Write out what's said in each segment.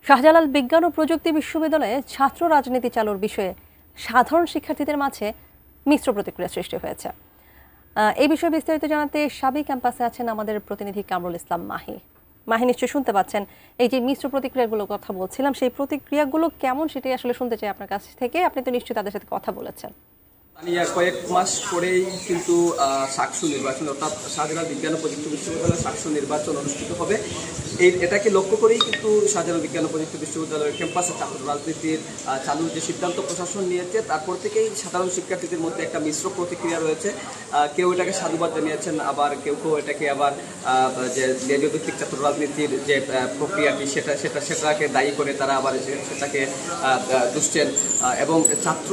শাহজালাল বিজ্ঞান ও প্রযুক্তি বিশ্ববিদ্যালয়ে ছাত্র রাজনীতি চালুর বিষয়ে সাধারণ শিক্ষার্থীদের মাঝে মিশ্র প্রতিক্রিয়া সৃষ্টি হয়েছে। এই বিষয়ে বিস্তারিত জানাতে সাবি ক্যাম্পাসে আছেন আমাদের প্রতিনিধি কামরুল ইসলাম মাহি। মাহি, নিশ্চয় শুনতে পাচ্ছেন এই যে মিশ্র প্রতিক্রিয়াগুলো কথা বলছিলাম, সেই প্রতিক্রিয়াগুলো কেমন সেটাই আসলে শুনতে চাই আপনার কাছ থেকে। আপনি তো নিশ্চয়ই তাদের সাথে কথা বলেছেন। কয়েক মাস পরেই কিন্তু সাকসু নির্বাচন, অর্থাৎ শাহজালাল বিজ্ঞান ও প্রযুক্তি বিশ্ববিদ্যালয়ের সাকসু নির্বাচন অনুষ্ঠিত হবে। এটাকে লক্ষ্য করেই কিন্তু শাহজালাল বিজ্ঞান ও প্রযুক্তি বিশ্ববিদ্যালয়ের ক্যাম্পাসে ছাত্র রাজনীতির চালুর যে সিদ্ধান্ত প্রশাসন নিয়েছে, তারপর থেকেই সাধারণ শিক্ষার্থীদের মধ্যে একটা মিশ্র প্রতিক্রিয়া রয়েছে। কেউ এটাকে সাধুবাদ জানিয়েছেন, আবার কেউ এটাকে আবার যে লেজভিত্তিক ছাত্র রাজনীতির যে প্রক্রিয়াটি সেটাকে দায়ী করে তারা আবার সেটাকে দুষছেন। এবং ছাত্র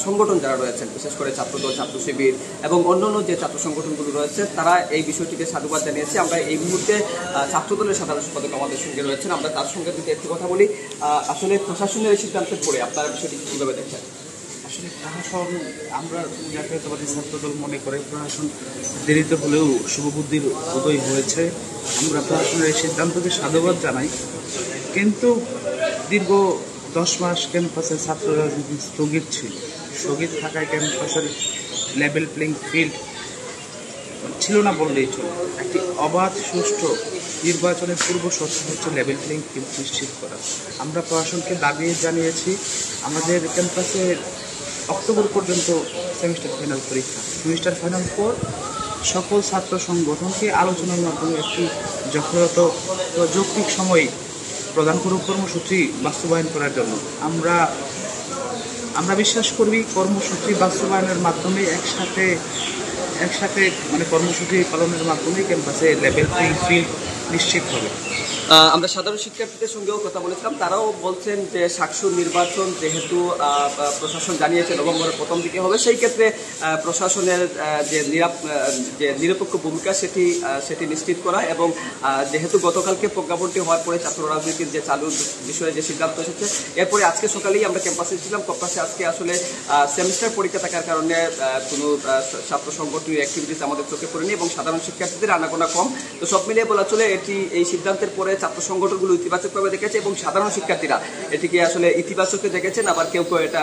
সংগঠন যারা রয়েছেন, বিশেষ করে ছাত্রদল, ছাত্র শিবির এবং অন্যান্য যে ছাত্র সংগঠনগুলো রয়েছে, তারা এই বিষয়টিকে সাধুবাদ জানিয়েছে। আমরা এই মুহূর্তে ছাত্রদলের সাধারণ সম্পাদক আমাদের সঙ্গে রয়েছেন, আমরা তার সঙ্গে যদি একটু কথা বলি। আসলে প্রশাসনের এই সিদ্ধান্তের পরে আপনারা বিষয়টি কীভাবে দেখছেন? আসলে প্রশাসন, আমরা জাতীয়তাবাদী ছাত্রদল মনে করে প্রশাসন দেরিতে হলেও শুভবুদ্ধির উদয় হয়েছে। আমরা প্রশাসনের এই সিদ্ধান্তকে সাধুবাদ জানাই। কিন্তু দীর্ঘ 10 মাস ক্যাম্পাসে ছাত্র রাজনীতি স্থগিত থাকায় ক্যাম্পাসের লেভেল প্লেইং ফিল্ড ছিল না বললেই চলে। একটি অবাধ সুষ্ঠু নির্বাচনের পূর্ব শর্ত হচ্ছে লেভেল প্লেইং ফিল্ড নিশ্চিত করা। আমরা প্রশাসনকে দাবি জানিয়েছি আমাদের ক্যাম্পাসের অক্টোবর পর্যন্ত সেমিস্টার ফাইনাল পরীক্ষা, সেমিস্টার ফাইনাল পর সকল ছাত্র সংগঠনকে আলোচনার মাধ্যমে একটি যৌক্তিক সময় প্রদান করুক কর্মসূচি বাস্তবায়ন করার জন্য। আমরা বিশ্বাস করি কর্মসূচি বাস্তবায়নের মাধ্যমে একসাথে কর্মসূচি পালনের মাধ্যমে ক্যাম্পাসে লেভেল প্লেইং ফিল্ড নিশ্চিত হবে। আমরা সাধারণ শিক্ষার্থীদের সঙ্গেও কথা বলেছিলাম, তারাও বলছেন যে সাকসুর নির্বাচন যেহেতু প্রশাসন জানিয়েছে নভেম্বরের প্রথম দিকে হবে, সেই ক্ষেত্রে প্রশাসনের যে নিরপেক্ষ ভূমিকা সেটি নিশ্চিত করা। এবং যেহেতু গতকালকে প্রজ্ঞাপনটি হওয়ার পরে ছাত্র রাজনীতির যে চালুর বিষয়ে যে সিদ্ধান্ত এসেছে, এরপরে আজকে সকালেই আমরা ক্যাম্পাসে ছিলাম। ক্যাম্পাসে আজকে আসলে সেমিস্টার পরীক্ষা থাকার কারণে কোনো ছাত্র সংগঠনের অ্যাক্টিভিটিস আমাদের চোখে পড়েনি এবং সাধারণ শিক্ষার্থীদের আনাগোনা কম। তো সব মিলিয়ে বলা চলে এই সিদ্ধান্তের পরে ছাত্র সংগঠনগুলো ইতিবাচকভাবে দেখেছে এবং সাধারণ শিক্ষার্থীরা এটিকে আসলে ইতিবাচক দেখেছেন, আবার কেউ এটা